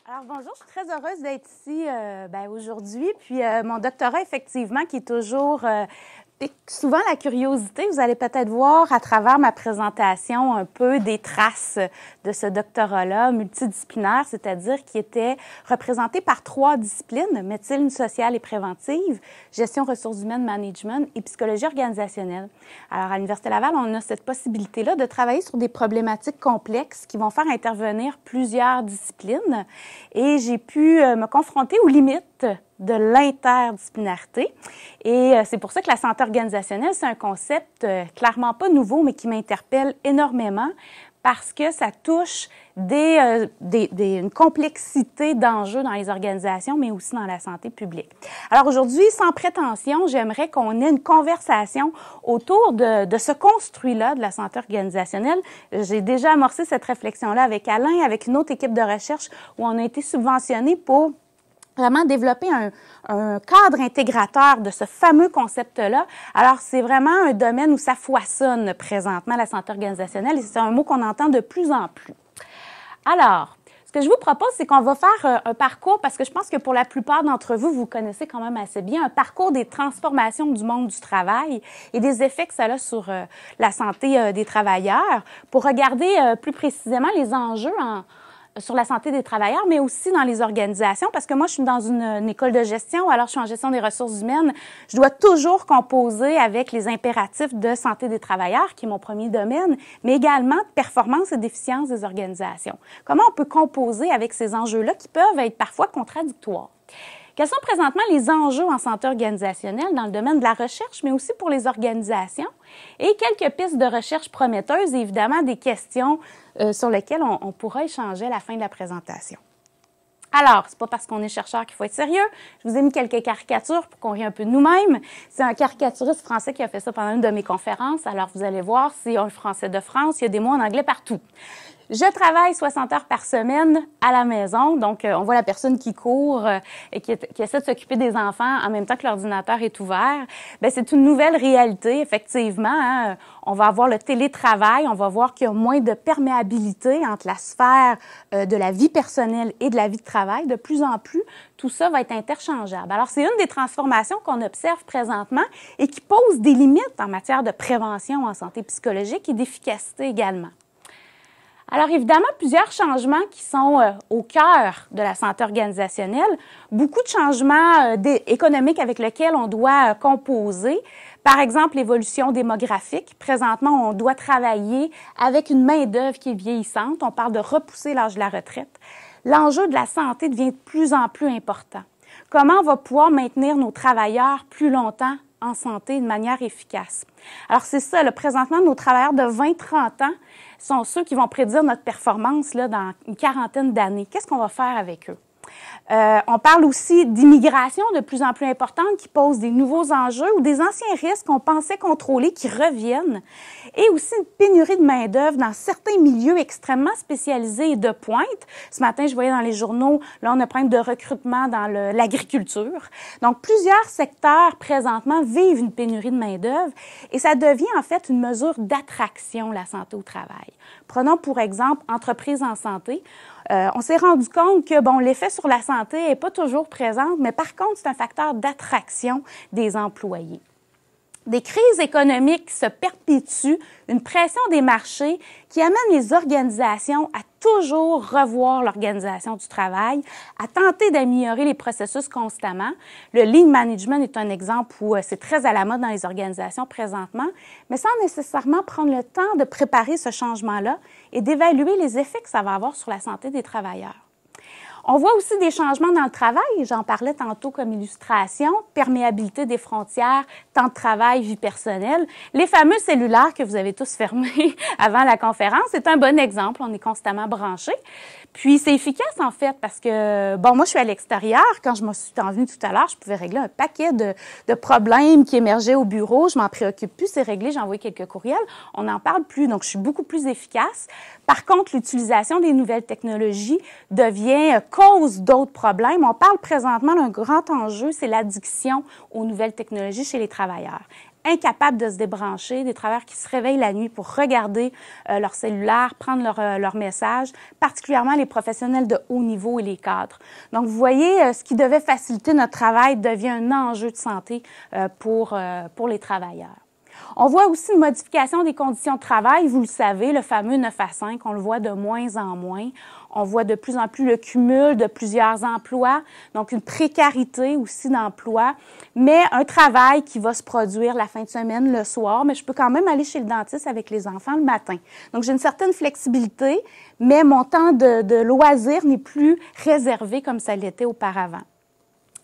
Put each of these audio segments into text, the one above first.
Alors bonjour, je suis très heureuse d'être ici aujourd'hui. Puis mon doctorat, effectivement, qui est toujours pique souvent la curiosité. Vous allez peut-être voir à travers ma présentation un peu des traces de ce doctorat-là multidisciplinaire, c'est-à-dire qui était représenté par 3 disciplines, médecine sociale et préventive, gestion ressources humaines, management et psychologie organisationnelle. Alors à l'Université Laval, on a cette possibilité-là de travailler sur des problématiques complexes qui vont faire intervenir plusieurs disciplines et j'ai pu me confronter aux limites de l'interdisciplinarité. Et c'est pour ça que la santé organisationnelle, c'est un concept clairement pas nouveau, mais qui m'interpelle énormément parce que ça touche une complexité d'enjeux dans les organisations, mais aussi dans la santé publique. Alors aujourd'hui, sans prétention, j'aimerais qu'on ait une conversation autour de ce construit-là de la santé organisationnelle. J'ai déjà amorcé cette réflexion-là avec Alain, avec une autre équipe de recherche où on a été subventionné pour vraiment développer un cadre intégrateur de ce fameux concept-là. Alors, c'est vraiment un domaine où ça foisonne présentement, la santé organisationnelle, et c'est un mot qu'on entend de plus en plus. Alors, ce que je vous propose, c'est qu'on va faire un parcours, parce que je pense que pour la plupart d'entre vous, vous connaissez quand même assez bien, un parcours des transformations du monde du travail et des effets que ça a sur la santé des travailleurs, pour regarder plus précisément les enjeux sur la santé des travailleurs, mais aussi dans les organisations, parce que moi, je suis dans une école de gestion, alors je suis en gestion des ressources humaines. Je dois toujours composer avec les impératifs de santé des travailleurs, qui est mon premier domaine, mais également de performance et d'efficience des organisations. Comment on peut composer avec ces enjeux-là qui peuvent être parfois contradictoires? Quels sont présentement les enjeux en santé organisationnelle dans le domaine de la recherche, mais aussi pour les organisations? Et quelques pistes de recherche prometteuses et évidemment des questions sur lesquelles on pourra échanger à la fin de la présentation. Alors, c'est pas parce qu'on est chercheur qu'il faut être sérieux. Je vous ai mis quelques caricatures pour qu'on rie un peu de nous-mêmes. C'est un caricaturiste français qui a fait ça pendant une de mes conférences. Alors, vous allez voir, c'est un Français de France. Il y a des mots en anglais partout. Je travaille 60 heures par semaine à la maison. Donc, on voit la personne qui court et qui essaie de s'occuper des enfants en même temps que l'ordinateur est ouvert. Bien, c'est une nouvelle réalité, effectivement. Hein. On va avoir le télétravail. On va voir qu'il y a moins de perméabilité entre la sphère de la vie personnelle et de la vie de travail. De plus en plus, tout ça va être interchangeable. Alors, c'est une des transformations qu'on observe présentement et qui pose des limites en matière de prévention en santé psychologique et d'efficacité également. Alors, évidemment, plusieurs changements qui sont au cœur de la santé organisationnelle, beaucoup de changements économiques avec lesquels on doit composer. Par exemple, l'évolution démographique. Présentement, on doit travailler avec une main-d'œuvre qui est vieillissante. On parle de repousser l'âge de la retraite. L'enjeu de la santé devient de plus en plus important. Comment on va pouvoir maintenir nos travailleurs plus longtemps en santé de manière efficace? Alors, c'est ça, là, présentement, nos travailleurs de 20-30 ans sont ceux qui vont prédire notre performance là, dans une quarantaine d'années. Qu'est-ce qu'on va faire avec eux? On parle aussi d'immigration de plus en plus importante qui pose des nouveaux enjeux ou des anciens risques qu'on pensait contrôler qui reviennent et aussi une pénurie de main-d'œuvre dans certains milieux extrêmement spécialisés et de pointe. Ce matin, je voyais dans les journaux, là, on a un problème de recrutement dans l'agriculture. Donc, plusieurs secteurs présentement vivent une pénurie de main-d'œuvre et ça devient en fait une mesure d'attraction, la santé au travail. Prenons pour exemple Entreprises en santé. On s'est rendu compte que, bon, l'effet sur la santé n'est pas toujours présent, mais par contre, c'est un facteur d'attraction des employés. Des crises économiques se perpétuent, une pression des marchés qui amène les organisations à toujours revoir l'organisation du travail, à tenter d'améliorer les processus constamment. Le lean management est un exemple où c'est très à la mode dans les organisations présentement, mais sans nécessairement prendre le temps de préparer ce changement-là et d'évaluer les effets que ça va avoir sur la santé des travailleurs. On voit aussi des changements dans le travail, j'en parlais tantôt comme illustration, perméabilité des frontières, temps de travail, vie personnelle. Les fameux cellulaires que vous avez tous fermés avant la conférence, c'est un bon exemple, on est constamment branchés. Puis c'est efficace en fait parce que, bon, moi je suis à l'extérieur, quand je me suis envenue tout à l'heure, je pouvais régler un paquet de problèmes qui émergeaient au bureau, je m'en préoccupe plus, c'est réglé, j'ai envoyé quelques courriels, on n'en parle plus, donc je suis beaucoup plus efficace. Par contre, l'utilisation des nouvelles technologies devient cause d'autres problèmes. On parle présentement d'un grand enjeu, c'est l'addiction aux nouvelles technologies chez les travailleurs. incapables de se débrancher, des travailleurs qui se réveillent la nuit pour regarder leur cellulaire, prendre leur message, particulièrement les professionnels de haut niveau et les cadres. Donc, vous voyez, ce qui devait faciliter notre travail devient un enjeu de santé pour les travailleurs. On voit aussi une modification des conditions de travail. Vous le savez, le fameux 9 à 5, on le voit de moins en moins. On voit de plus en plus le cumul de plusieurs emplois, donc une précarité aussi d'emploi, mais un travail qui va se produire la fin de semaine, le soir, mais je peux quand même aller chez le dentiste avec les enfants le matin. Donc, j'ai une certaine flexibilité, mais mon temps de loisir n'est plus réservé comme ça l'était auparavant.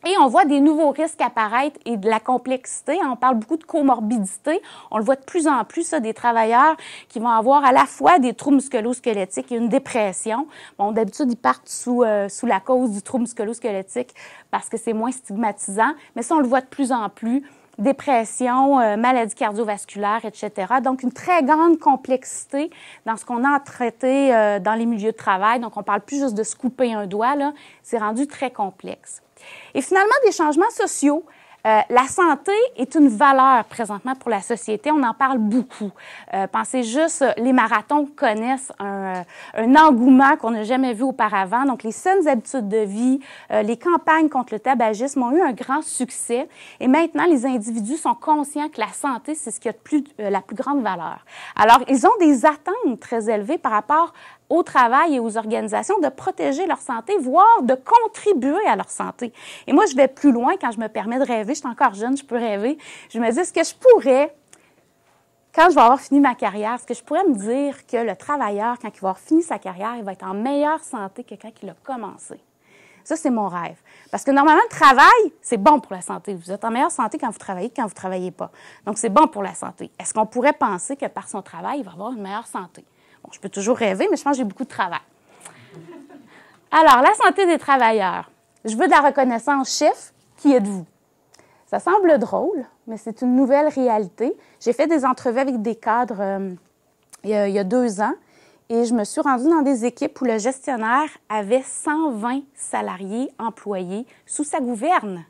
Et on voit des nouveaux risques apparaître et de la complexité. On parle beaucoup de comorbidité. On le voit de plus en plus, ça, des travailleurs qui vont avoir à la fois des troubles musculo-squelettiques et une dépression. Bon, d'habitude, ils partent sous la cause du trouble musculo-squelettique parce que c'est moins stigmatisant. Mais ça, on le voit de plus en plus. Dépression, maladies cardiovasculaires, etc. Donc, une très grande complexité dans ce qu'on a à traiter dans les milieux de travail. Donc, on parle plus juste de se couper un doigt, là. C'est rendu très complexe. Et finalement, des changements sociaux. La santé est une valeur présentement pour la société. On en parle beaucoup. Pensez juste, les marathons connaissent un engouement qu'on n'a jamais vu auparavant. Donc, les saines habitudes de vie, les campagnes contre le tabagisme ont eu un grand succès. Et maintenant, les individus sont conscients que la santé, c'est ce qui a la plus grande valeur. Alors, ils ont des attentes très élevées par rapport au travail et aux organisations de protéger leur santé, voire de contribuer à leur santé. Et moi, je vais plus loin quand je me permets de rêver. Je suis encore jeune, je peux rêver. Je me dis, est-ce que je pourrais, quand je vais avoir fini ma carrière, est-ce que je pourrais me dire que le travailleur, quand il va avoir fini sa carrière, il va être en meilleure santé que quand il a commencé? Ça, c'est mon rêve. Parce que normalement, le travail, c'est bon pour la santé. Vous êtes en meilleure santé quand vous travaillez que quand vous ne travaillez pas. Donc, c'est bon pour la santé. Est-ce qu'on pourrait penser que par son travail, il va avoir une meilleure santé? Bon, je peux toujours rêver, mais je pense que j'ai beaucoup de travail. Alors, la santé des travailleurs. Je veux de la reconnaissance chiffre. Qui êtes-vous? Ça semble drôle, mais c'est une nouvelle réalité. J'ai fait des entrevues avec des cadres il y a 2 ans et je me suis rendue dans des équipes où le gestionnaire avait 120 salariés employés sous sa gouverne.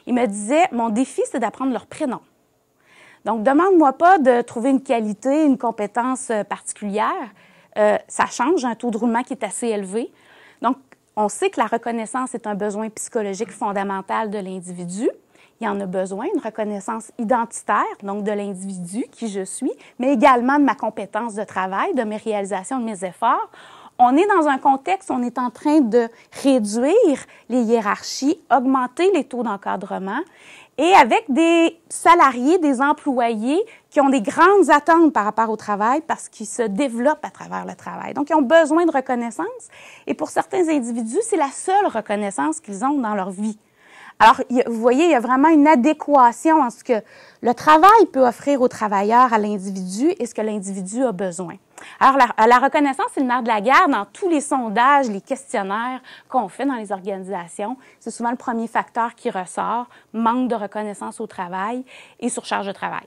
Il me disait, mon défi, c'est d'apprendre leur prénom. Donc, demande-moi pas de trouver une qualité, une compétence particulière. Ça change, un taux de roulement qui est assez élevé. Donc, on sait que la reconnaissance est un besoin psychologique fondamental de l'individu. Il en a besoin, une reconnaissance identitaire, donc de l'individu, qui je suis, mais également de ma compétence de travail, de mes réalisations, de mes efforts. On est dans un contexte où on est en train de réduire les hiérarchies, augmenter les taux d'encadrement, et avec des salariés, des employés qui ont des grandes attentes par rapport au travail parce qu'ils se développent à travers le travail. Donc, ils ont besoin de reconnaissance. Et pour certains individus, c'est la seule reconnaissance qu'ils ont dans leur vie. Alors, vous voyez, il y a vraiment une adéquation en ce que le travail peut offrir aux travailleurs, à l'individu et ce que l'individu a besoin. Alors, la reconnaissance, c'est le nerf de la guerre dans tous les sondages, les questionnaires qu'on fait dans les organisations. C'est souvent le premier facteur qui ressort, manque de reconnaissance au travail et surcharge de travail.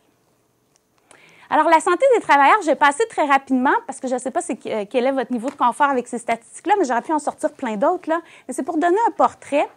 Alors, la santé des travailleurs, j'ai passé très rapidement parce que je ne sais pas quel est votre niveau de confort avec ces statistiques-là, mais j'aurais pu en sortir plein d'autres, là. Mais c'est pour donner un portrait.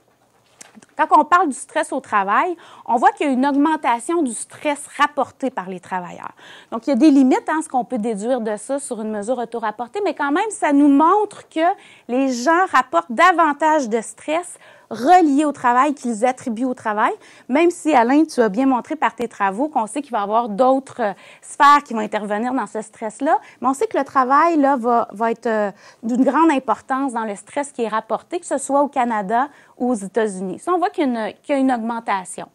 Quand on parle du stress au travail, on voit qu'il y a une augmentation du stress rapporté par les travailleurs. Donc, il y a des limites, ce qu'on peut déduire de ça sur une mesure auto-rapportée, mais quand même, ça nous montre que les gens rapportent davantage de stress reliés au travail qu'ils attribuent au travail, même si, Alain, tu as bien montré par tes travaux qu'on sait qu'il va y avoir d'autres sphères qui vont intervenir dans ce stress-là, mais on sait que le travail là, va être d'une grande importance dans le stress qui est rapporté, que ce soit au Canada ou aux États-Unis. Ça, on voit qu'il y a une augmentation.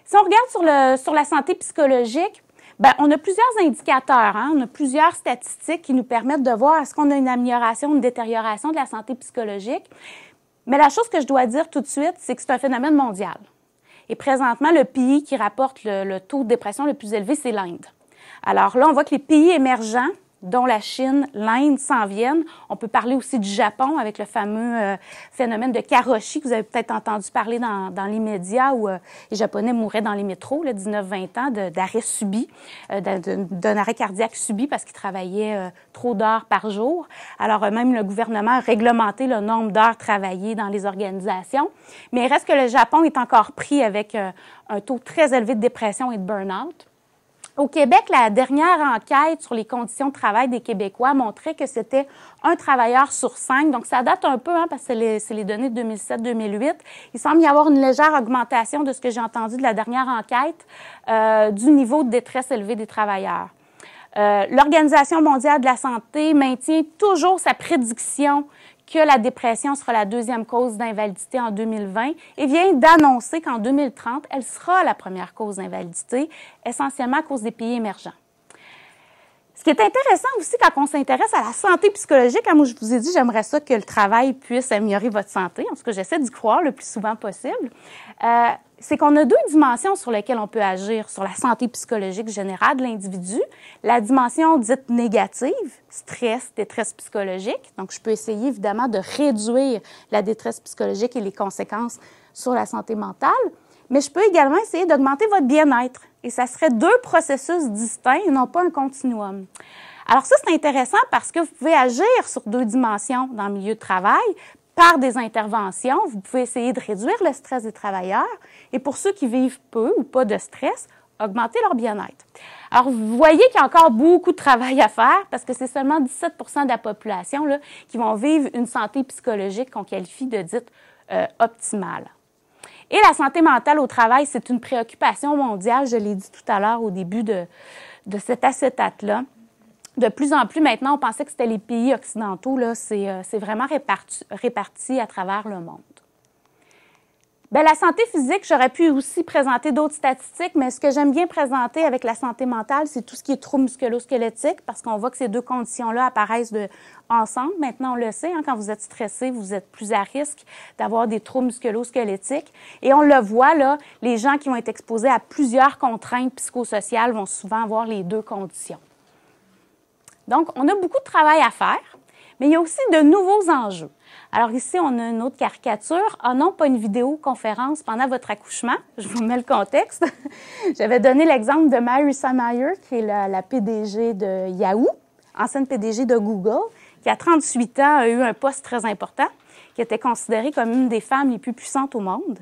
Si on regarde sur la santé psychologique, bien, on a plusieurs indicateurs, on a plusieurs statistiques qui nous permettent de voir est-ce qu'on a une amélioration, une détérioration de la santé psychologique. Mais la chose que je dois dire tout de suite, c'est que c'est un phénomène mondial. Et présentement, le pays qui rapporte le taux de dépression le plus élevé, c'est l'Inde. Alors là, on voit que les pays émergents, dont la Chine, l'Inde, s'en viennent. On peut parler aussi du Japon avec le fameux phénomène de karoshi que vous avez peut-être entendu parler dans les médias où les Japonais mouraient dans les métros, 19-20 ans d'arrêt subi, d'un arrêt cardiaque subi parce qu'ils travaillaient trop d'heures par jour. Alors même le gouvernement a réglementé le nombre d'heures travaillées dans les organisations. Mais il reste que le Japon est encore pris avec un taux très élevé de dépression et de burn-out. Au Québec, la dernière enquête sur les conditions de travail des Québécois montrait que c'était un travailleur sur 5. Donc, ça date un peu, parce que c'est les données de 2007-2008. Il semble y avoir une légère augmentation de ce que j'ai entendu de la dernière enquête du niveau de détresse élevé des travailleurs. L'Organisation mondiale de la santé maintient toujours sa prédiction que la dépression sera la deuxième cause d'invalidité en 2020 et vient d'annoncer qu'en 2030, elle sera la première cause d'invalidité, essentiellement à cause des pays émergents. Ce qui est intéressant aussi quand on s'intéresse à la santé psychologique, moi je vous ai dit, j'aimerais ça que le travail puisse améliorer votre santé, en tout cas j'essaie d'y croire le plus souvent possible, c'est qu'on a deux dimensions sur lesquelles on peut agir sur la santé psychologique générale de l'individu. La dimension dite négative, stress, détresse psychologique. Donc, je peux essayer évidemment de réduire la détresse psychologique et les conséquences sur la santé mentale, mais je peux également essayer d'augmenter votre bien-être. Et ça serait deux processus distincts et non pas un continuum. Alors ça, c'est intéressant parce que vous pouvez agir sur deux dimensions dans le milieu de travail. Par des interventions, vous pouvez essayer de réduire le stress des travailleurs et pour ceux qui vivent peu ou pas de stress, augmenter leur bien-être. Alors, vous voyez qu'il y a encore beaucoup de travail à faire parce que c'est seulement 17 de la population là, qui vont vivre une santé psychologique qu'on qualifie de dite optimale. Et la santé mentale au travail, c'est une préoccupation mondiale, je l'ai dit tout à l'heure au début de cet acétate-là. De plus en plus, maintenant, on pensait que c'était les pays occidentaux, là, c'est vraiment réparti à travers le monde. Bien, la santé physique, j'aurais pu aussi présenter d'autres statistiques, mais ce que j'aime bien présenter avec la santé mentale, c'est tout ce qui est troubles musculo-squelettiques, parce qu'on voit que ces deux conditions-là apparaissent ensemble. Maintenant, on le sait, quand vous êtes stressé, vous êtes plus à risque d'avoir des troubles musculo-squelettiques. Et on le voit, là, les gens qui vont être exposés à plusieurs contraintes psychosociales vont souvent avoir les deux conditions. Donc, on a beaucoup de travail à faire, mais il y a aussi de nouveaux enjeux. Alors ici, on a une autre caricature. Ah non, pas une vidéoconférence pendant votre accouchement. Je vous mets le contexte. J'avais donné l'exemple de Marissa Mayer, qui est la PDG de Yahoo, ancienne PDG de Google, qui à 38 ans a eu un poste très important, qui était considérée comme une des femmes les plus puissantes au monde.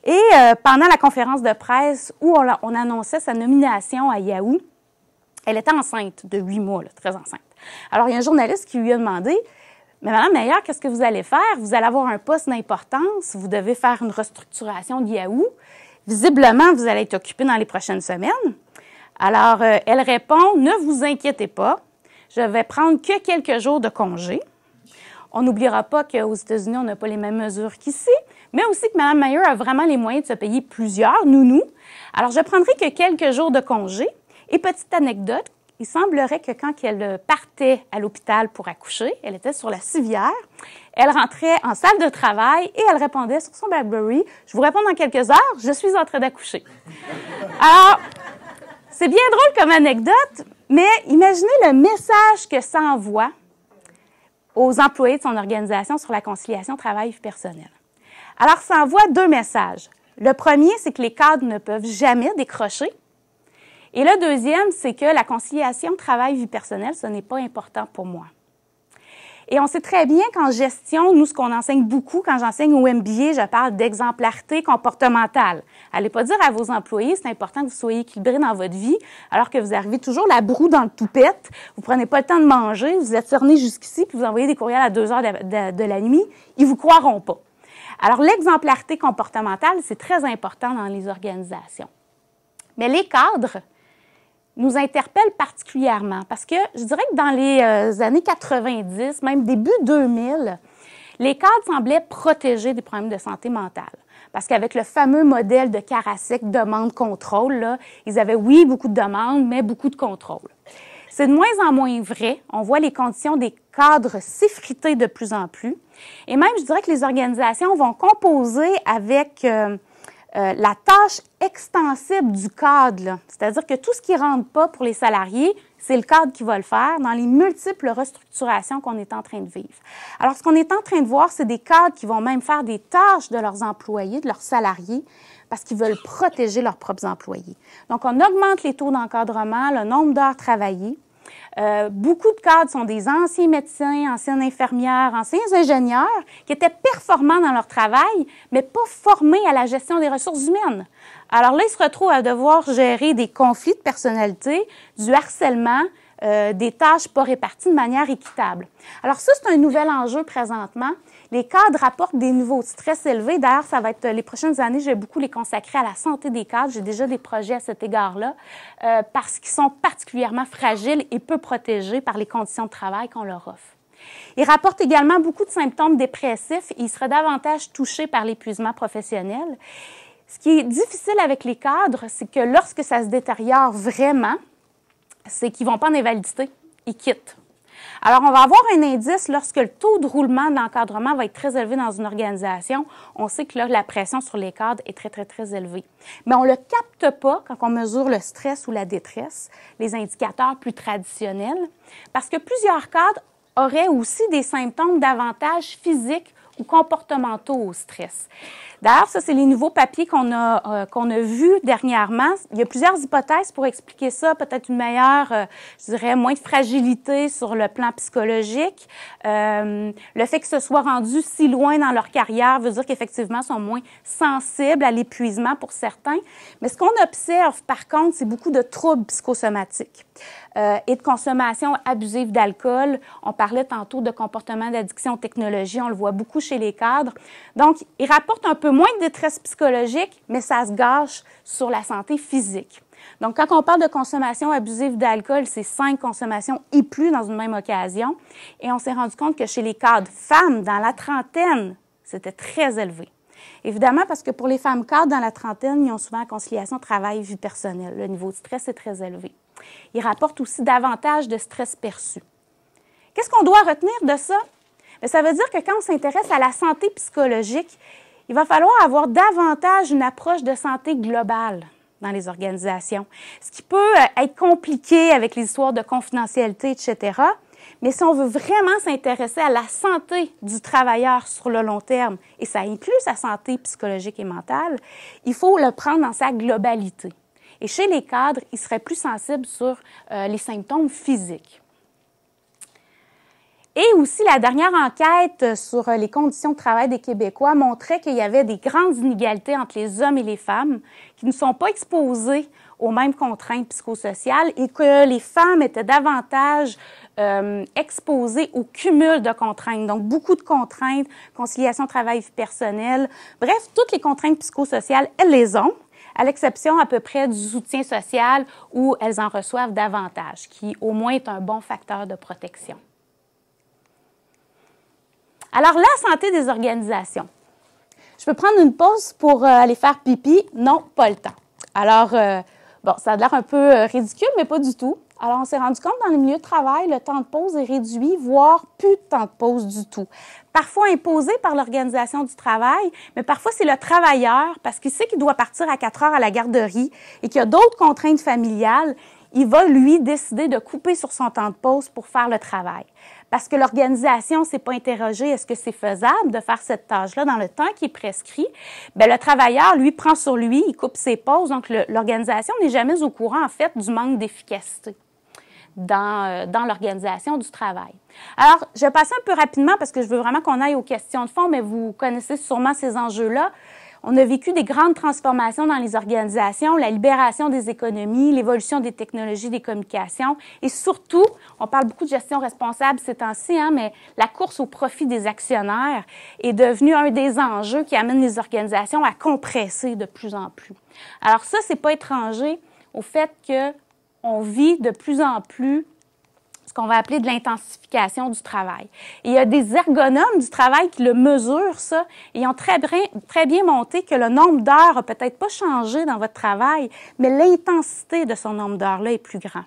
Et pendant la conférence de presse où on annonçait sa nomination à Yahoo, elle était enceinte de 8 mois, là, très enceinte. Alors, il y a un journaliste qui lui a demandé « Mais Madame Mayer, qu'est-ce que vous allez faire? Vous allez avoir un poste d'importance, vous devez faire une restructuration de Yahoo. Visiblement, vous allez être occupée dans les prochaines semaines. » Alors, elle répond « Ne vous inquiétez pas, je vais prendre que quelques jours de congé. » On n'oubliera pas qu'aux États-Unis, on n'a pas les mêmes mesures qu'ici, mais aussi que Mme Mayer a vraiment les moyens de se payer plusieurs nounous. Alors, je prendrai que quelques jours de congé. Et petite anecdote, il semblerait que quand elle partait à l'hôpital pour accoucher, elle était sur la civière, elle rentrait en salle de travail et elle répondait sur son BlackBerry « Je vous réponds dans quelques heures, je suis en train d'accoucher. » Alors, c'est bien drôle comme anecdote, mais imaginez le message que ça envoie aux employés de son organisation sur la conciliation travail-vie personnelle. Alors, ça envoie deux messages. Le premier, c'est que les cadres ne peuvent jamais décrocher. Et le deuxième, c'est que la conciliation travail-vie personnelle, ce n'est pas important pour moi. Et on sait très bien qu'en gestion, nous, ce qu'on enseigne beaucoup, quand j'enseigne au MBA, je parle d'exemplarité comportementale. Allez pas dire à vos employés, c'est important que vous soyez équilibrés dans votre vie, alors que vous arrivez toujours la broue dans le toupette, vous prenez pas le temps de manger, vous êtes cerné jusqu'ici, puis vous envoyez des courriels à 2 heures de la nuit, ils vous croiront pas. Alors, l'exemplarité comportementale, c'est très important dans les organisations. Mais les cadres nous interpellent particulièrement parce que je dirais que dans les années 90, même début 2000, les cadres semblaient protégés des problèmes de santé mentale. Parce qu'avec le fameux modèle de Karasek, demande-contrôle, là, ils avaient, oui, beaucoup de demandes, mais beaucoup de contrôle. C'est de moins en moins vrai. On voit les conditions des cadres s'effriter de plus en plus. Et même, je dirais que les organisations vont composer avec la tâche extensible du cadre. C'est-à-dire que tout ce qui ne rentre pas pour les salariés, c'est le cadre qui va le faire dans les multiples restructurations qu'on est en train de vivre. Alors, ce qu'on est en train de voir, c'est des cadres qui vont même faire des tâches de leurs employés, de leurs salariés, parce qu'ils veulent protéger leurs propres employés. Donc, on augmente les taux d'encadrement, le nombre d'heures travaillées. Beaucoup de cadres sont des anciens médecins, anciennes infirmières, anciens ingénieurs qui étaient performants dans leur travail, mais pas formés à la gestion des ressources humaines. Alors là, ils se retrouvent à devoir gérer des conflits de personnalité, du harcèlement, des tâches pas réparties de manière équitable. Alors ça, c'est un nouvel enjeu présentement. Les cadres rapportent des niveaux de stress élevés. D'ailleurs, ça va être les prochaines années, je vais beaucoup les consacrer à la santé des cadres. J'ai déjà des projets à cet égard-là parce qu'ils sont particulièrement fragiles et peu protégés par les conditions de travail qu'on leur offre. Ils rapportent également beaucoup de symptômes dépressifs et ils seraient davantage touchés par l'épuisement professionnel. Ce qui est difficile avec les cadres, c'est que lorsque ça se détériore vraiment, c'est qu'ils ne vont pas en invalidité, ils quittent. Alors, on va avoir un indice lorsque le taux de roulement de l'encadrement va être très élevé dans une organisation. On sait que là, la pression sur les cadres est très, très, très élevée. Mais on ne le capte pas quand on mesure le stress ou la détresse, les indicateurs plus traditionnels, parce que plusieurs cadres auraient aussi des symptômes davantage physiques ou comportementaux au stress. D'ailleurs, ça, c'est les nouveaux papiers qu'on a vus dernièrement. Il y a plusieurs hypothèses pour expliquer ça. Peut-être une meilleure, je dirais, moins de fragilité sur le plan psychologique. Le fait que ce soit rendu si loin dans leur carrière veut dire qu'effectivement, ils sont moins sensibles à l'épuisement pour certains. Mais ce qu'on observe, par contre, c'est beaucoup de troubles psychosomatiques et de consommation abusive d'alcool. On parlait tantôt de comportement d'addiction aux technologies. On le voit beaucoup chez les cadres. Donc, ils rapportent un peu moins de détresse psychologique, mais ça se gâche sur la santé physique. Donc, quand on parle de consommation abusive d'alcool, c'est 5 consommations et plus dans une même occasion. Et on s'est rendu compte que chez les cadres femmes, dans la trentaine, c'était très élevé. Évidemment, parce que pour les femmes cadres dans la trentaine, ils ont souvent la conciliation travail-vie personnelle. Le niveau de stress est très élevé. Ils rapportent aussi davantage de stress perçu. Qu'est-ce qu'on doit retenir de ça? Bien, ça veut dire que quand on s'intéresse à la santé psychologique, il va falloir avoir davantage une approche de santé globale dans les organisations, ce qui peut être compliqué avec les histoires de confidentialité, etc. Mais si on veut vraiment s'intéresser à la santé du travailleur sur le long terme, et ça inclut sa santé psychologique et mentale, il faut le prendre dans sa globalité. Et chez les cadres, ils seraient plus sensibles sur les symptômes physiques. Et aussi, la dernière enquête sur les conditions de travail des Québécois montrait qu'il y avait des grandes inégalités entre les hommes et les femmes qui ne sont pas exposés aux mêmes contraintes psychosociales et que les femmes étaient davantage exposées au cumul de contraintes. Donc, beaucoup de contraintes, conciliation travail-vie personnelle. Bref, toutes les contraintes psychosociales, elles les ont, à l'exception à peu près du soutien social où elles en reçoivent davantage, qui au moins est un bon facteur de protection. Alors, la santé des organisations. Je peux prendre une pause pour aller faire pipi? Non, pas le temps. Alors, bon, ça a l'air un peu ridicule, mais pas du tout. Alors, on s'est rendu compte dans les milieux de travail, le temps de pause est réduit, voire plus de temps de pause du tout. Parfois imposé par l'organisation du travail, mais parfois c'est le travailleur, parce qu'il sait qu'il doit partir à 4 heures à la garderie et qu'il y a d'autres contraintes familiales, il va, lui, décider de couper sur son temps de pause pour faire le travail. Parce que l'organisation ne s'est pas interrogée, est-ce que c'est faisable de faire cette tâche-là dans le temps qui est prescrit? Bien, le travailleur, lui, prend sur lui, il coupe ses pauses. Donc, l'organisation n'est jamais au courant, en fait, du manque d'efficacité dans l'organisation du travail. Alors, je vais passer un peu rapidement parce que je veux vraiment qu'on aille aux questions de fond, mais vous connaissez sûrement ces enjeux-là. On a vécu des grandes transformations dans les organisations, la libération des économies, l'évolution des technologies des communications et surtout, on parle beaucoup de gestion responsable ces temps-ci, mais la course au profit des actionnaires est devenue un des enjeux qui amène les organisations à compresser de plus en plus. Alors ça, c'est pas étranger au fait qu'on vit de plus en plus ce qu'on va appeler de l'intensification du travail. Et il y a des ergonomes du travail qui le mesurent, ça, et ils ont très bien montré que le nombre d'heures n'a peut-être pas changé dans votre travail, mais l'intensité de son nombre d'heures-là est plus grand.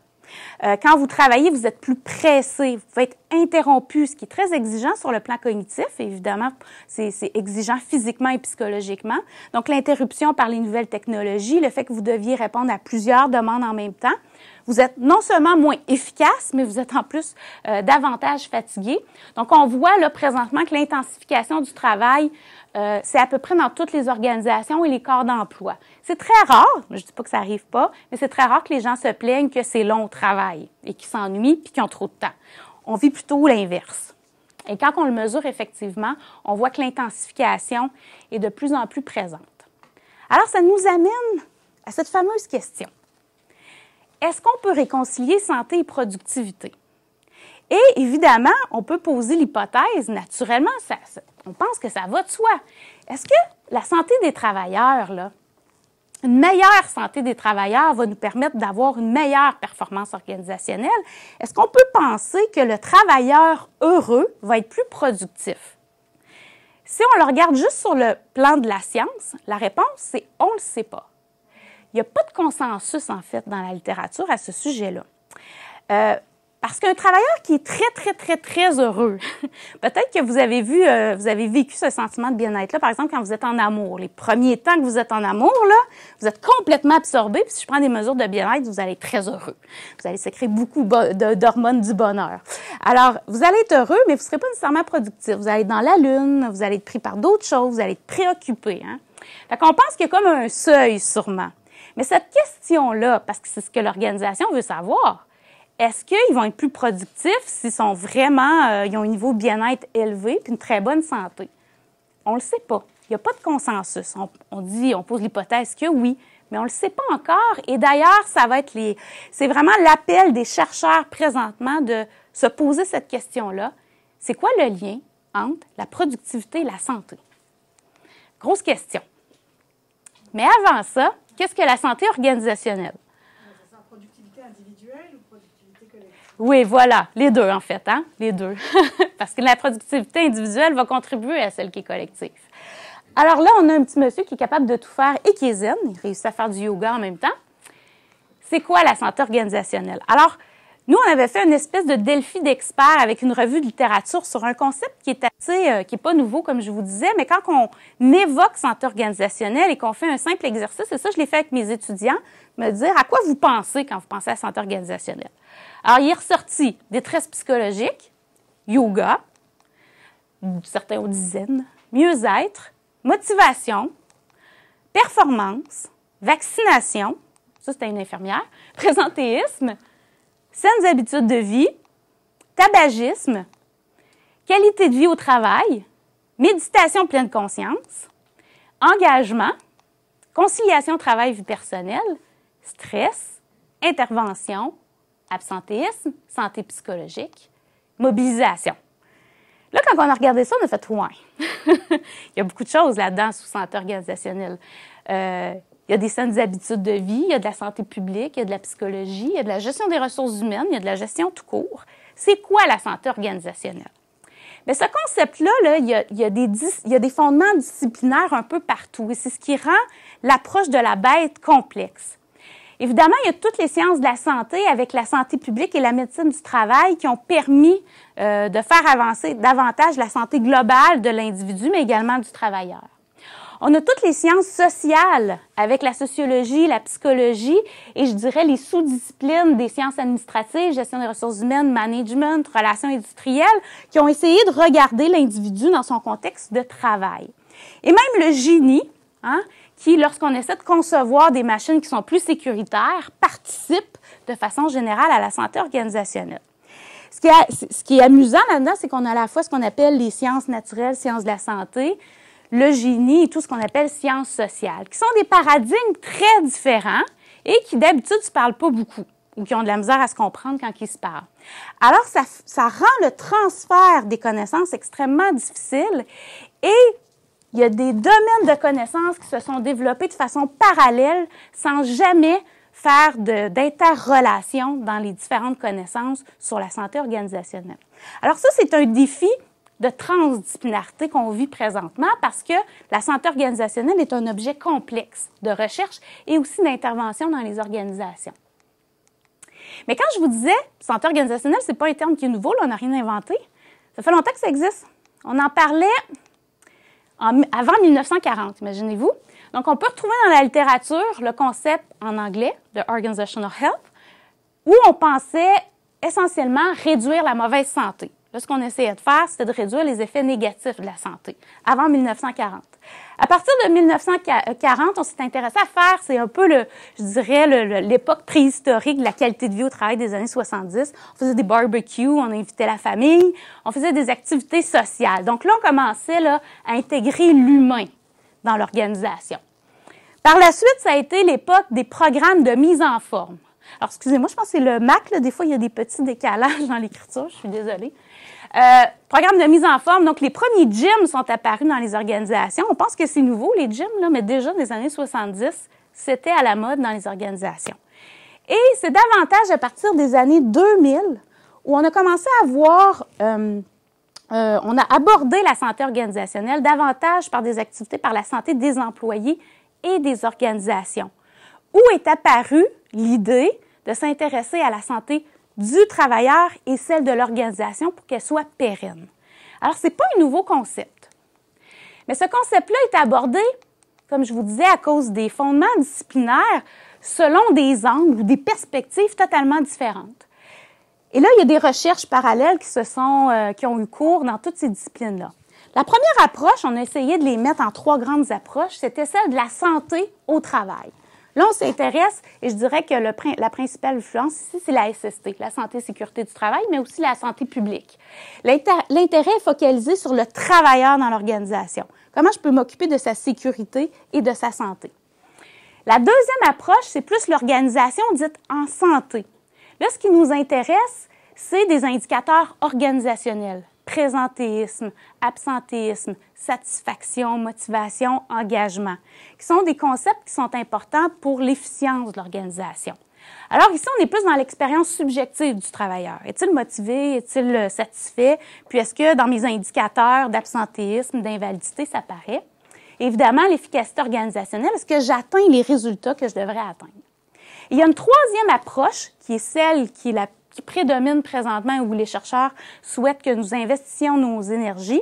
Quand vous travaillez, vous êtes plus pressé, vous pouvez être interrompu, ce qui est très exigeant sur le plan cognitif. Évidemment, c'est exigeant physiquement et psychologiquement. Donc, l'interruption par les nouvelles technologies, le fait que vous deviez répondre à plusieurs demandes en même temps, Vous êtes non seulement moins efficace, mais vous êtes en plus davantage fatigué. Donc, on voit là présentement que l'intensification du travail, c'est à peu près dans toutes les organisations et les corps d'emploi. C'est très rare, je ne dis pas que ça n'arrive pas, mais c'est très rare que les gens se plaignent que c'est long au travail et qu'ils s'ennuient puis qu'ils ont trop de temps. On vit plutôt l'inverse. Et quand on le mesure effectivement, on voit que l'intensification est de plus en plus présente. Alors, ça nous amène à cette fameuse question. Est-ce qu'on peut réconcilier santé et productivité? Et évidemment, on peut poser l'hypothèse, naturellement, on pense que ça va de soi. Est-ce que la santé des travailleurs, là, une meilleure santé des travailleurs va nous permettre d'avoir une meilleure performance organisationnelle? Est-ce qu'on peut penser que le travailleur heureux va être plus productif? Si on le regarde juste sur le plan de la science, la réponse, c'est on ne le sait pas. Il n'y a pas de consensus, en fait, dans la littérature à ce sujet-là. Parce qu'un travailleur qui est très, très, très, très heureux, peut-être que vous avez vécu ce sentiment de bien-être-là, par exemple, quand vous êtes en amour. Les premiers temps que vous êtes en amour, là, vous êtes complètement absorbé, puis si je prends des mesures de bien-être, vous allez être très heureux. Vous allez sécréter beaucoup d'hormones du bonheur. Alors, vous allez être heureux, mais vous ne serez pas nécessairement productif. Vous allez être dans la lune, vous allez être pris par d'autres choses, vous allez être préoccupé. Hein? Fait qu'on pense qu'il y a comme un seuil, sûrement. Mais cette question-là, parce que c'est ce que l'organisation veut savoir, est-ce qu'ils vont être plus productifs s'ils sont vraiment, ils ont un niveau de bien-être élevé et une très bonne santé? On ne le sait pas. Il n'y a pas de consensus. On pose l'hypothèse que oui, mais on ne le sait pas encore. Et d'ailleurs, c'est vraiment l'appel des chercheurs présentement de se poser cette question-là. C'est quoi le lien entre la productivité et la santé? Grosse question. Mais avant ça, qu'est-ce que la santé organisationnelle? C'est en productivité individuelle ou productivité collective? Oui, voilà, les deux en fait, hein? Les deux. Parce que la productivité individuelle va contribuer à celle qui est collective. Alors là, on a un petit monsieur qui est capable de tout faire et qui est zen. Il réussit à faire du yoga en même temps. C'est quoi la santé organisationnelle? Alors, nous, on avait fait une espèce de défi d'experts avec une revue de littérature sur un concept qui est assez, qui n'est pas nouveau, comme je vous disais, mais quand on évoque santé organisationnelle et qu'on fait un simple exercice, et ça, je l'ai fait avec mes étudiants, me dire à quoi vous pensez quand vous pensez à santé organisationnelle. Alors, il est ressorti détresse psychologique, yoga, certains ont dit zen, mieux-être, motivation, performance, vaccination, ça c'était une infirmière, présentéisme, saines habitudes de vie, tabagisme, qualité de vie au travail, méditation pleine conscience, engagement, conciliation travail-vie personnelle, stress, intervention, absentéisme, santé psychologique, mobilisation. Là, quand on a regardé ça, on a fait « ouais ». Il y a beaucoup de choses là-dedans sous santé organisationnelle. Il y a des saines habitudes de vie, il y a de la santé publique, il y a de la psychologie, il y a de la gestion des ressources humaines, il y a de la gestion tout court. C'est quoi la santé organisationnelle? Bien, ce concept-là, là, il y a des fondements disciplinaires un peu partout et c'est ce qui rend l'approche de la bête complexe. Évidemment, il y a toutes les sciences de la santé avec la santé publique et la médecine du travail qui ont permis de faire avancer davantage la santé globale de l'individu, mais également du travailleur. On a toutes les sciences sociales avec la sociologie, la psychologie et je dirais les sous-disciplines des sciences administratives, gestion des ressources humaines, management, relations industrielles, qui ont essayé de regarder l'individu dans son contexte de travail. Et même le génie, hein, qui, lorsqu'on essaie de concevoir des machines qui sont plus sécuritaires, participe de façon générale à la santé organisationnelle. Ce qui est amusant là-dedans, c'est qu'on a à la fois ce qu'on appelle les sciences naturelles, sciences de la santé, le génie et tout ce qu'on appelle sciences sociales, qui sont des paradigmes très différents et qui, d'habitude, ne se parlent pas beaucoup ou qui ont de la misère à se comprendre quand ils se parlent. Alors, ça rend le transfert des connaissances extrêmement difficile et il y a des domaines de connaissances qui se sont développés de façon parallèle sans jamais faire d'interrelation dans les différentes connaissances sur la santé organisationnelle. Alors ça, c'est un défi de transdisciplinarité qu'on vit présentement parce que la santé organisationnelle est un objet complexe de recherche et aussi d'intervention dans les organisations. Mais quand je vous disais santé organisationnelle, c'est pas un terme qui est nouveau, là, on n'a rien inventé. Ça fait longtemps que ça existe. On en parlait avant 1940, imaginez-vous. Donc, on peut retrouver dans la littérature le concept en anglais de Organizational Health, où on pensait essentiellement réduire la mauvaise santé. Là, ce qu'on essayait de faire, c'était de réduire les effets négatifs de la santé, avant 1940. À partir de 1940, on s'est intéressé à faire, c'est un peu, l'époque préhistorique de la qualité de vie au travail des années 70. On faisait des barbecues, on invitait la famille, on faisait des activités sociales. Donc là, on commençait là, à intégrer l'humain dans l'organisation. Par la suite, ça a été l'époque des programmes de mise en forme. Alors, excusez-moi, je pense que c'est le Mac, là, des fois, il y a des petits décalages dans l'écriture, je suis désolée. Programme de mise en forme, donc les premiers gyms sont apparus dans les organisations. On pense que c'est nouveau, les gyms, là, mais déjà dans les années 70, c'était à la mode dans les organisations. Et c'est davantage à partir des années 2000 où on a commencé à voir, on a abordé la santé organisationnelle davantage par des activités par la santé des employés et des organisations, où est apparue l'idée de s'intéresser à la santé du travailleur et celle de l'organisation pour qu'elle soit pérenne. Alors, ce n'est pas un nouveau concept. Mais ce concept-là est abordé, comme je vous disais, à cause des fondements disciplinaires selon des angles ou des perspectives totalement différentes. Et là, il y a des recherches parallèles qui ont eu cours dans toutes ces disciplines-là. La première approche, on a essayé de les mettre en 3 grandes approches, c'était celle de la santé au travail. Là, on s'intéresse, et je dirais que la principale influence ici, c'est la SST, la santé et sécurité du travail, mais aussi la santé publique. L'intérêt est focalisé sur le travailleur dans l'organisation. Comment je peux m'occuper de sa sécurité et de sa santé. La deuxième approche, c'est plus l'organisation dite en santé. Là, ce qui nous intéresse, c'est des indicateurs organisationnels. Présentéisme, absentéisme, satisfaction, motivation, engagement, qui sont des concepts qui sont importants pour l'efficience de l'organisation. Alors ici, on est plus dans l'expérience subjective du travailleur. Est-il motivé? Est-il satisfait? Puis est-ce que dans mes indicateurs d'absentéisme, d'invalidité, ça paraît? Et évidemment, l'efficacité organisationnelle, est-ce que j'atteins les résultats que je devrais atteindre? Et il y a une troisième approche qui est celle qui prédomine présentement où les chercheurs souhaitent que nous investissions nos énergies.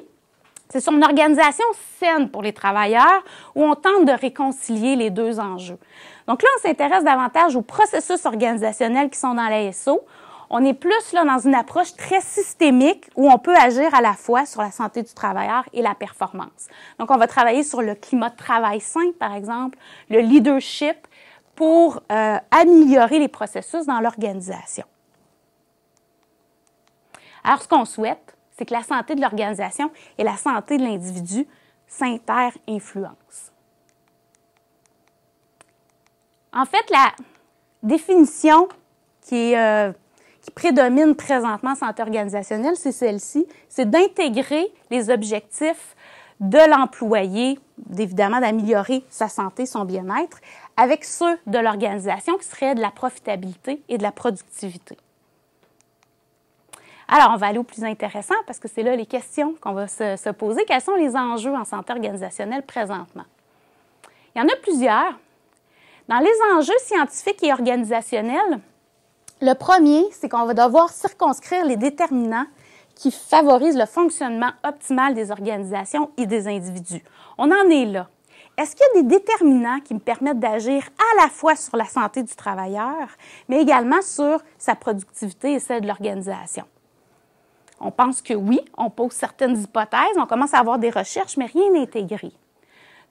C'est sur une organisation saine pour les travailleurs où on tente de réconcilier les deux enjeux. Donc là, on s'intéresse davantage aux processus organisationnels qui sont dans la SO. On est plus là dans une approche très systémique où on peut agir à la fois sur la santé du travailleur et la performance. Donc, on va travailler sur le climat de travail sain, par exemple, le leadership pour améliorer les processus dans l'organisation. Alors, ce qu'on souhaite, c'est que la santé de l'organisation et la santé de l'individu s'inter-influencent. En fait, la définition qui prédomine présentement en santé organisationnelle, c'est celle-ci, c'est d'intégrer les objectifs de l'employé, évidemment d'améliorer sa santé, son bien-être, avec ceux de l'organisation qui seraient de la profitabilité et de la productivité. Alors, on va aller au plus intéressant parce que c'est là les questions qu'on va se poser. Quels sont les enjeux en santé organisationnelle présentement? Il y en a plusieurs. Dans les enjeux scientifiques et organisationnels, le premier, c'est qu'on va devoir circonscrire les déterminants qui favorisent le fonctionnement optimal des organisations et des individus. On en est là. Est-ce qu'il y a des déterminants qui me permettent d'agir à la fois sur la santé du travailleur, mais également sur sa productivité et celle de l'organisation? On pense que oui, on pose certaines hypothèses, on commence à avoir des recherches, mais rien n'est intégré.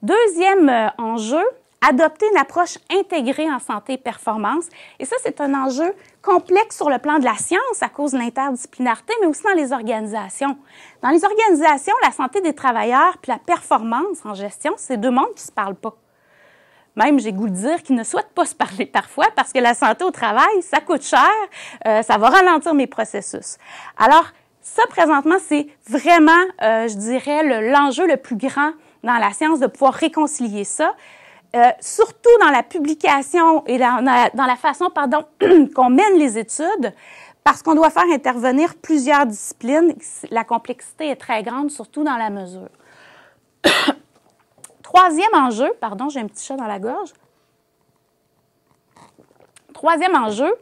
Deuxième enjeu, adopter une approche intégrée en santé et performance. Et ça, c'est un enjeu complexe sur le plan de la science à cause de l'interdisciplinarité, mais aussi dans les organisations. Dans les organisations, la santé des travailleurs puis la performance en gestion, c'est deux mondes qui ne se parlent pas. Même, j'ai goût de dire qu'ils ne souhaitent pas se parler parfois parce que la santé au travail, ça coûte cher, ça va ralentir mes processus. Alors, ça, présentement, c'est vraiment, je dirais, l'enjeu le plus grand dans la science de pouvoir réconcilier ça. Surtout dans la publication et dans la façon, qu'on mène les études, parce qu'on doit faire intervenir plusieurs disciplines. La complexité est très grande, surtout dans la mesure. Troisième enjeu, j'ai un petit chat dans la gorge. Troisième enjeu,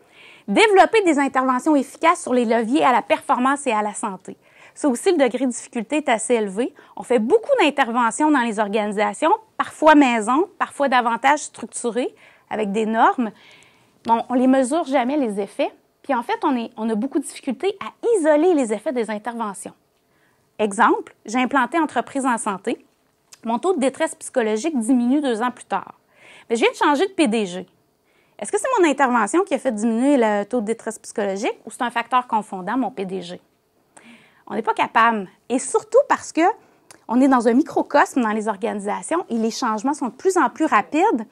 développer des interventions efficaces sur les leviers à la performance et à la santé. Ça aussi, le degré de difficulté est assez élevé. On fait beaucoup d'interventions dans les organisations, parfois maison, parfois davantage structurées, avec des normes. Bon, on ne les mesure jamais, les effets. Puis en fait, on a beaucoup de difficultés à isoler les effets des interventions. Exemple, j'ai implanté entreprise en santé. Mon taux de détresse psychologique diminue 2 ans plus tard. Mais je viens de changer de PDG. Est-ce que c'est mon intervention qui a fait diminuer le taux de détresse psychologique ou c'est un facteur confondant, mon PDG? On n'est pas capable. Et surtout parce que on est dans un microcosme dans les organisations et les changements sont de plus en plus rapides.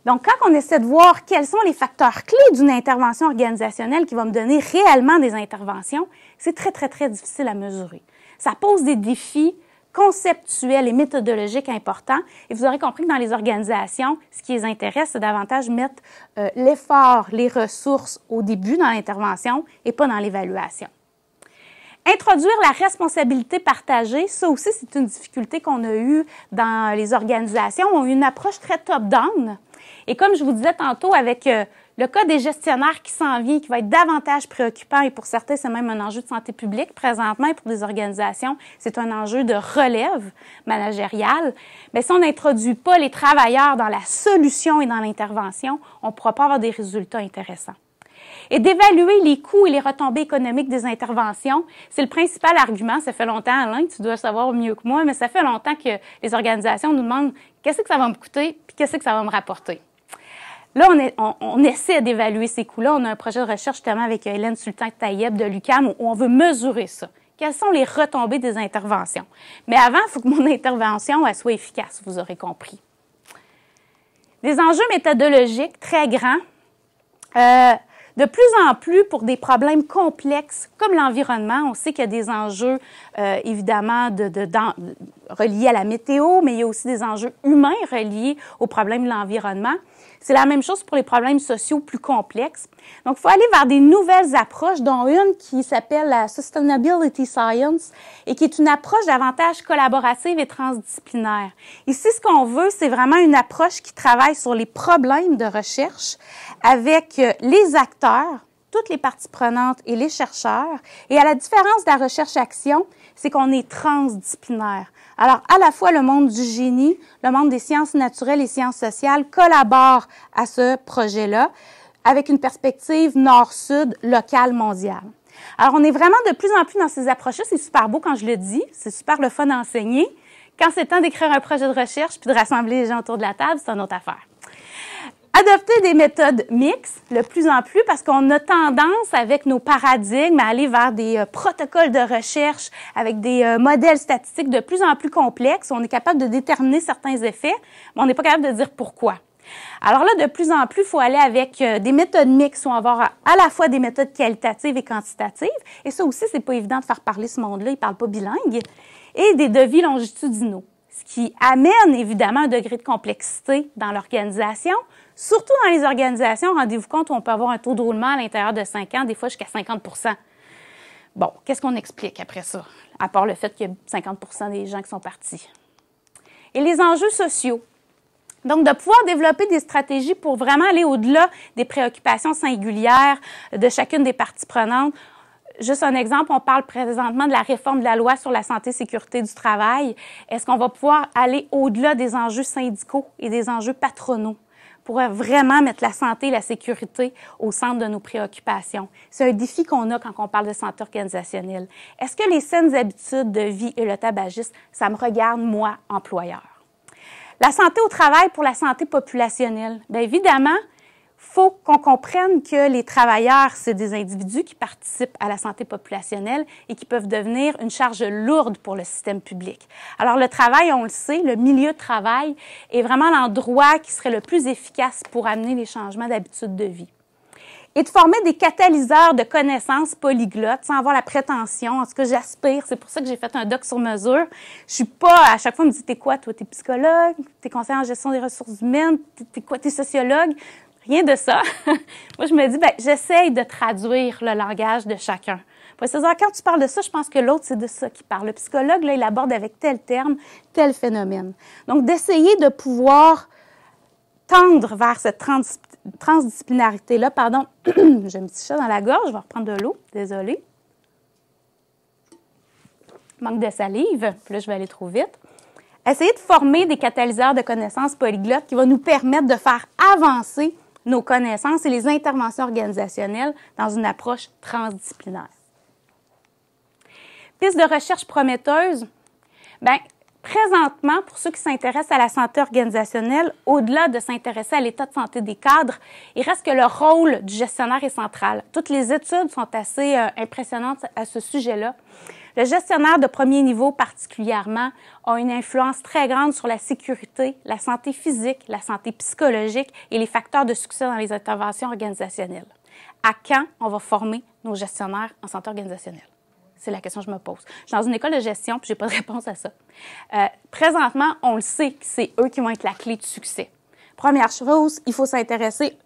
Donc, quand on essaie de voir quels sont les facteurs clés d'une intervention organisationnelle qui va me donner réellement des interventions, c'est très, très, très difficile à mesurer. Ça pose des défis conceptuels et méthodologiques importants. Et vous aurez compris que dans les organisations, ce qui les intéresse, c'est davantage mettre l'effort, les ressources au début dans l'intervention et pas dans l'évaluation. Introduire la responsabilité partagée, ça aussi, c'est une difficulté qu'on a eue dans les organisations. On a eu une approche très top-down. Et comme je vous disais tantôt, avec le cas des gestionnaires qui s'en vient, qui va être davantage préoccupant, et pour certains, c'est même un enjeu de santé publique présentement, et pour des organisations, c'est un enjeu de relève managériale. Mais si on n'introduit pas les travailleurs dans la solution et dans l'intervention, on ne pourra pas avoir des résultats intéressants. Et d'évaluer les coûts et les retombées économiques des interventions, c'est le principal argument. Ça fait longtemps, Alain, tu dois savoir mieux que moi, mais ça fait longtemps que les organisations nous demandent qu'est-ce que ça va me coûter puis qu'est-ce que ça va me rapporter. Là, on essaie d'évaluer ces coûts-là. On a un projet de recherche justement avec Hélène Sultan-Tayeb de l'UQAM où on veut mesurer ça. Quelles sont les retombées des interventions? Mais avant, il faut que mon intervention elle soit efficace, vous aurez compris. Des enjeux méthodologiques très grands. De plus en plus, pour des problèmes complexes comme l'environnement, on sait qu'il y a des enjeux, évidemment, reliés à la météo, mais il y a aussi des enjeux humains reliés aux problèmes de l'environnement. C'est la même chose pour les problèmes sociaux plus complexes. Donc, il faut aller vers des nouvelles approches, dont une qui s'appelle la Sustainability Science et qui est une approche davantage collaborative et transdisciplinaire. Ici, ce qu'on veut, c'est vraiment une approche qui travaille sur les problèmes de recherche avec les acteurs, toutes les parties prenantes et les chercheurs. Et à la différence de la recherche-action, c'est qu'on est transdisciplinaire. Alors, à la fois, le monde du génie, le monde des sciences naturelles et sciences sociales collaborent à ce projet-là avec une perspective nord-sud, locale, mondiale. Alors, on est vraiment de plus en plus dans ces approches-là. C'est super beau quand je le dis, c'est super le fun d'enseigner. Quand c'est temps d'écrire un projet de recherche puis de rassembler les gens autour de la table, c'est une autre affaire. Adopter des méthodes mixtes, de plus en plus, parce qu'on a tendance, avec nos paradigmes, à aller vers des protocoles de recherche avec des modèles statistiques de plus en plus complexes. On est capable de déterminer certains effets, mais on n'est pas capable de dire pourquoi. Alors là, de plus en plus, il faut aller avec des méthodes mixtes où on va avoir à la fois des méthodes qualitatives et quantitatives. Et ça aussi, c'est pas évident de faire parler ce monde-là, il parle pas bilingue. Et des devis longitudinaux, ce qui amène évidemment un degré de complexité dans l'organisation. Surtout dans les organisations, rendez-vous compte, où on peut avoir un taux de roulement à l'intérieur de 5 ans, des fois jusqu'à 50 %. Bon, qu'est-ce qu'on explique après ça, à part le fait qu'il y a 50 % des gens qui sont partis? Et les enjeux sociaux. Donc, de pouvoir développer des stratégies pour vraiment aller au-delà des préoccupations singulières de chacune des parties prenantes. Juste un exemple, on parle présentement de la réforme de la loi sur la santé et sécurité du travail. Est-ce qu'on va pouvoir aller au-delà des enjeux syndicaux et des enjeux patronaux pour vraiment mettre la santé et la sécurité au centre de nos préoccupations? C'est un défi qu'on a quand on parle de santé organisationnelle. Est-ce que les saines habitudes de vie et le tabagisme, ça me regarde, moi, employeur? La santé au travail pour la santé populationnelle. Bien évidemment, il faut qu'on comprenne que les travailleurs, c'est des individus qui participent à la santé populationnelle et qui peuvent devenir une charge lourde pour le système public. Alors, le travail, on le sait, le milieu de travail est vraiment l'endroit qui serait le plus efficace pour amener les changements d'habitude de vie. Et de former des catalyseurs de connaissances polyglottes sans avoir la prétention. En tout cas, j'aspire. C'est pour ça que j'ai fait un doc sur mesure. Je suis pas, à chaque fois, on me dit, t'es quoi, toi? T'es psychologue? T'es conseiller en gestion des ressources humaines? T'es quoi? T'es sociologue? Rien de ça. Moi, je me dis, j'essaye de traduire le langage de chacun. C'est-à-dire, quand tu parles de ça, je pense que l'autre, c'est de ça qu'il parle. Le psychologue, là, il aborde avec tel terme, tel phénomène. Donc, d'essayer de pouvoir tendre vers cette transdisciplinarité-là. Pardon, j'ai un petit chat dans la gorge, je vais reprendre de l'eau, désolée. Manque de salive, puis là, je vais aller trop vite. Essayer de former des catalyseurs de connaissances polyglottes qui vont nous permettre de faire avancer nos connaissances et les interventions organisationnelles dans une approche transdisciplinaire. Piste de recherche prometteuse, bien, présentement, pour ceux qui s'intéressent à la santé organisationnelle, au-delà de s'intéresser à l'état de santé des cadres, il reste que le rôle du gestionnaire est central. Toutes les études sont assez impressionnantes à ce sujet-là. Le gestionnaire de premier niveau, particulièrement, a une influence très grande sur la sécurité, la santé physique, la santé psychologique et les facteurs de succès dans les interventions organisationnelles. À quand on va former nos gestionnaires en santé organisationnelle? C'est la question que je me pose. Je suis dans une école de gestion, puis je n'ai pas de réponse à ça. Présentement, on le sait que c'est eux qui vont être la clé du succès. Première chose, il faut s'intéresser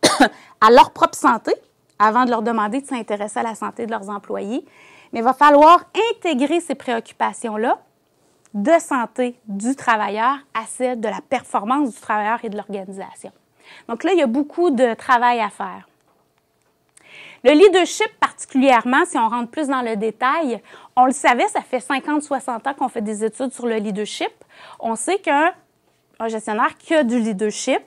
à leur propre santé avant de leur demander de s'intéresser à la santé de leurs employés. Mais il va falloir intégrer ces préoccupations-là de santé du travailleur à celle de la performance du travailleur et de l'organisation. Donc là, il y a beaucoup de travail à faire. Le leadership, particulièrement, si on rentre plus dans le détail, on le savait, ça fait 50-60 ans qu'on fait des études sur le leadership. On sait qu'un gestionnaire qui a du leadership,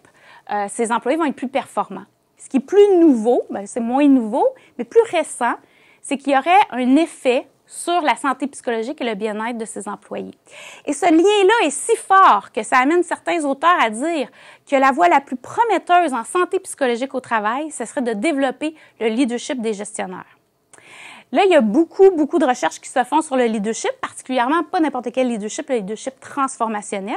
ses employés vont être plus performants. Ce qui est plus nouveau, bien, c'est moins nouveau, mais plus récent, c'est qu'il y aurait un effet sur la santé psychologique et le bien-être de ses employés. Et ce lien-là est si fort que ça amène certains auteurs à dire que la voie la plus prometteuse en santé psychologique au travail, ce serait de développer le leadership des gestionnaires. Là, il y a beaucoup de recherches qui se font sur le leadership, particulièrement pas n'importe quel leadership, le leadership transformationnel.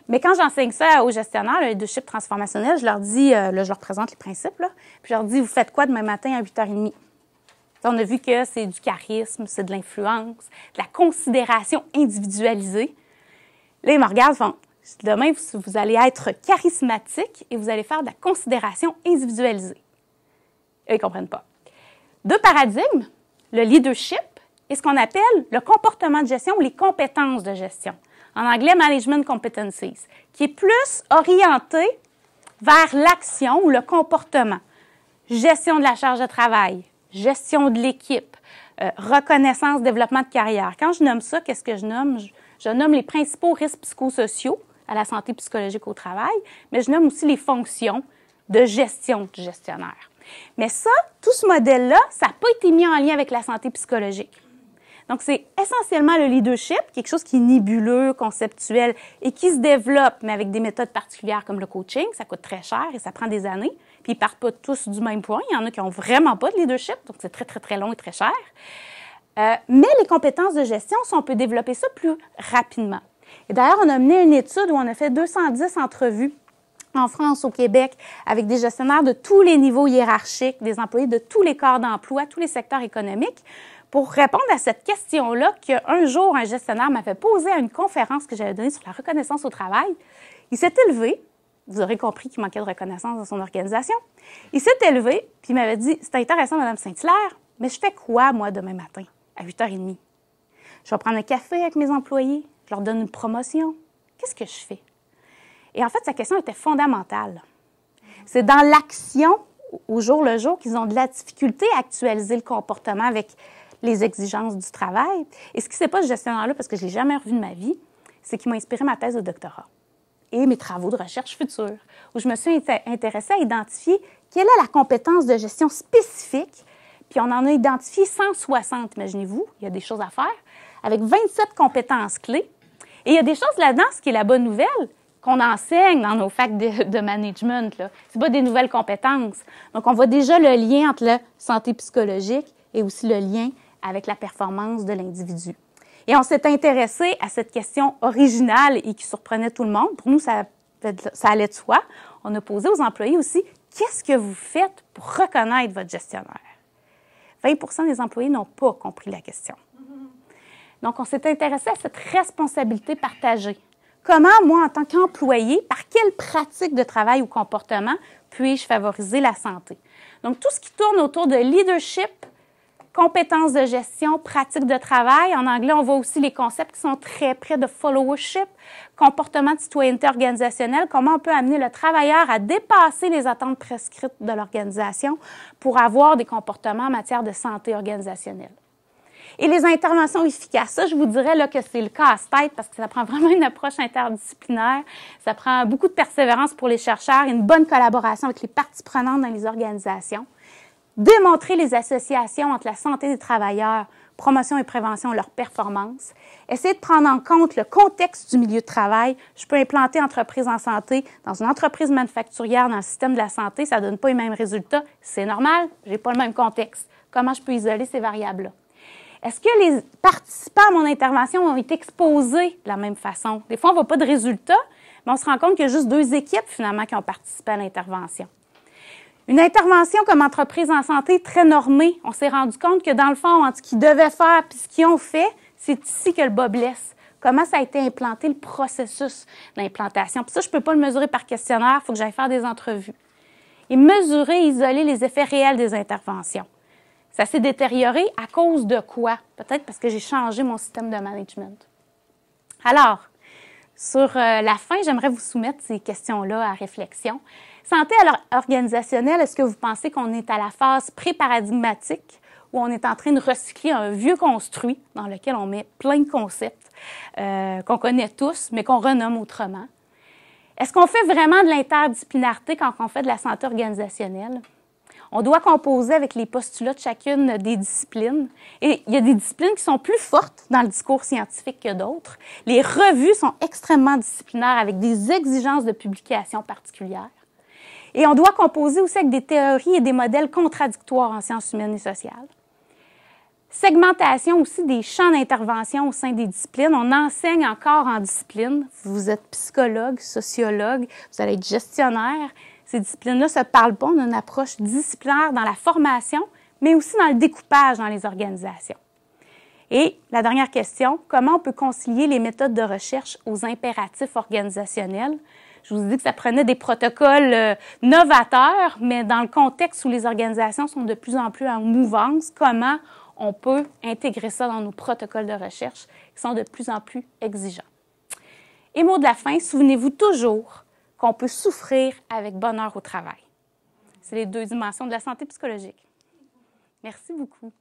Mais quand j'enseigne ça aux gestionnaires, le leadership transformationnel, je leur dis, là, je leur présente les principes, là, puis je leur dis, vous faites quoi demain matin à 8h30? On a vu que c'est du charisme, c'est de l'influence, de la considération individualisée. Là, ils me regardent et font, demain, vous allez être charismatique et vous allez faire de la considération individualisée. Eux, ils ne comprennent pas. Deux paradigmes, le leadership et ce qu'on appelle le comportement de gestion ou les compétences de gestion. En anglais, management competencies, qui est plus orienté vers l'action ou le comportement. Gestion de la charge de travail, gestion de l'équipe, reconnaissance, développement de carrière. Quand je nomme ça, qu'est-ce que je nomme? Je nomme les principaux risques psychosociaux à la santé psychologique au travail, mais je nomme aussi les fonctions de gestion du gestionnaire. Mais ça, tout ce modèle-là, ça n'a pas été mis en lien avec la santé psychologique. Donc, c'est essentiellement le leadership, quelque chose qui est nébuleux, conceptuel et qui se développe, mais avec des méthodes particulières comme le coaching. Ça coûte très cher et ça prend des années. Puis, ils ne partent pas tous du même point. Il y en a qui n'ont vraiment pas de leadership, donc c'est très, très, très long et très cher. Mais les compétences de gestion, si on peut développer ça plus rapidement. Et d'ailleurs, on a mené une étude où on a fait 210 entrevues en France, au Québec, avec des gestionnaires de tous les niveaux hiérarchiques, des employés de tous les corps d'emploi, tous les secteurs économiques, pour répondre à cette question-là qu'un jour, un gestionnaire m'avait posée à une conférence que j'avais donnée sur la reconnaissance au travail. Il s'est élevé, vous aurez compris qu'il manquait de reconnaissance dans son organisation, il s'est élevé, puis il m'avait dit, « C'est intéressant, Mme Saint-Hilaire, mais je fais quoi, moi, demain matin, à 8h30? Je vais prendre un café avec mes employés, je leur donne une promotion. Qu'est-ce que je fais? » Et en fait, sa question était fondamentale. C'est dans l'action, au jour le jour, qu'ils ont de la difficulté à actualiser le comportement avec les exigences du travail. Et ce qui ne s'est pas ce gestionnaire-là, parce que je ne l'ai jamais revu de ma vie, c'est qu'il m'a inspiré ma thèse de doctorat et mes travaux de recherche futurs, où je me suis intéressée à identifier quelle est la compétence de gestion spécifique. Puis on en a identifié 160, imaginez-vous, il y a des choses à faire, avec 27 compétences clés. Et il y a des choses là-dedans, ce qui est la bonne nouvelle, qu'on enseigne dans nos facs de management. Ce n'est pas des nouvelles compétences. Donc, on voit déjà le lien entre la santé psychologique et aussi le lien avec la performance de l'individu. Et on s'est intéressé à cette question originale et qui surprenait tout le monde. Pour nous, ça allait de soi. On a posé aux employés aussi, qu'est-ce que vous faites pour reconnaître votre gestionnaire? 20% des employés n'ont pas compris la question. Donc, on s'est intéressé à cette responsabilité partagée. Comment, moi, en tant qu'employé, par quelle pratique de travail ou comportement puis-je favoriser la santé? Donc, tout ce qui tourne autour de leadership, compétences de gestion, pratiques de travail. En anglais, on voit aussi les concepts qui sont très près de followership, comportement de citoyenneté organisationnelle, comment on peut amener le travailleur à dépasser les attentes prescrites de l'organisation pour avoir des comportements en matière de santé organisationnelle. Et les interventions efficaces, ça, je vous dirais là, que c'est le casse-tête parce que ça prend vraiment une approche interdisciplinaire. Ça prend beaucoup de persévérance pour les chercheurs, une bonne collaboration avec les parties prenantes dans les organisations. Démontrer les associations entre la santé des travailleurs, promotion et prévention, leur performance. Essayer de prendre en compte le contexte du milieu de travail. Je peux implanter entreprise en santé dans une entreprise manufacturière dans le système de la santé, ça ne donne pas les mêmes résultats. C'est normal, je n'ai pas le même contexte. Comment je peux isoler ces variables-là? Est-ce que les participants à mon intervention ont été exposés de la même façon? Des fois, on ne voit pas de résultats, mais on se rend compte qu'il y a juste 2 équipes, finalement, qui ont participé à l'intervention. Une intervention comme entreprise en santé très normée, on s'est rendu compte que dans le fond, entre ce qu'ils devaient faire et ce qu'ils ont fait, c'est ici que le bas blesse. Comment ça a été implanté, le processus d'implantation. Puis ça, je ne peux pas le mesurer par questionnaire, il faut que j'aille faire des entrevues. Et mesurer, isoler les effets réels des interventions. Ça s'est détérioré à cause de quoi? Peut-être parce que j'ai changé mon système de management. Alors, sur la fin, j'aimerais vous soumettre ces questions-là à réflexion. Santé organisationnelle, est-ce que vous pensez qu'on est à la phase pré-paradigmatique où on est en train de recycler un vieux construit dans lequel on met plein de concepts qu'on connaît tous, mais qu'on renomme autrement? Est-ce qu'on fait vraiment de l'interdisciplinarité quand on fait de la santé organisationnelle? On doit composer avec les postulats de chacune des disciplines. Et il y a des disciplines qui sont plus fortes dans le discours scientifique que d'autres. Les revues sont extrêmement disciplinaires avec des exigences de publication particulières. Et on doit composer aussi avec des théories et des modèles contradictoires en sciences humaines et sociales. Segmentation aussi des champs d'intervention au sein des disciplines. On enseigne encore en discipline. Vous êtes psychologue, sociologue, vous allez être gestionnaire. Ces disciplines-là ne se parlent pas. On a une approche disciplinaire dans la formation, mais aussi dans le découpage dans les organisations. Et la dernière question, comment on peut concilier les méthodes de recherche aux impératifs organisationnels? Je vous ai dit que ça prenait des protocoles novateurs, mais dans le contexte où les organisations sont de plus en plus en mouvance, comment on peut intégrer ça dans nos protocoles de recherche qui sont de plus en plus exigeants? Et mot de la fin, souvenez-vous toujours qu'on peut souffrir avec bonheur au travail. C'est les 2 dimensions de la santé psychologique. Merci beaucoup.